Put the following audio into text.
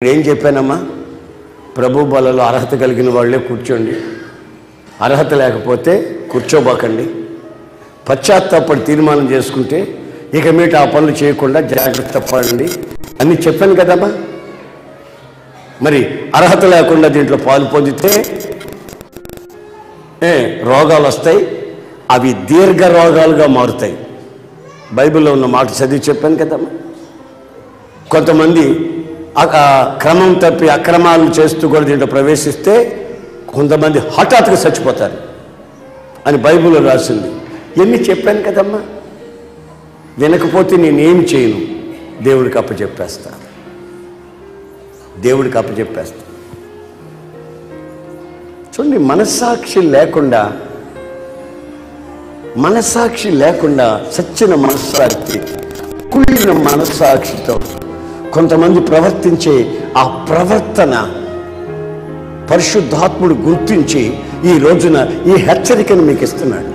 ఏం చెప్పానమ్మా? ప్రభు బలలో అర్హత కలిగిన వాళ్ళే కూర్చోండి, అర్హత లేకపోతే కూర్చోబాకండి. పశ్చాత్తాపడి తీర్మానం చేసుకుంటే ఇక మీట ఆ పనులు చేయకుండా జాగ్రత్త పడండి అని చెప్పాను కదమ్మా. మరి అర్హత లేకుండా దీంట్లో పాలు పొందితే రోగాలు వస్తాయి, అవి దీర్ఘ రోగాలుగా మారుతాయి. బైబిల్లో ఉన్న మాట చదివి చెప్పాను కదమ్మా. కొంతమంది క్రమం తప్పి అక్రమాలు చేస్తూ కూడా దీంట్లో ప్రవేశిస్తే కొంతమంది హఠాత్తుగా చచ్చిపోతారు అని బైబిల్లో రాసింది. ఎన్ని చెప్పాను కదమ్మా. వినకపోతే నేనేం చేయను, దేవుడికి అప్పచెప్పేస్తా, దేవుడికి అప్పచెప్పేస్తా. చూడండి, మనస్సాక్షి లేకుండా సచ్చిన మనస్సాక్షి, కుళ్ళిన మనస్సాక్షితో కొంతమంది ప్రవర్తించే ఆ ప్రవర్తన పరిశుద్ధాత్ముడు గుర్తించి ఈ రోజున ఈ హెచ్చరికను మీకు ఇస్తున్నాడు.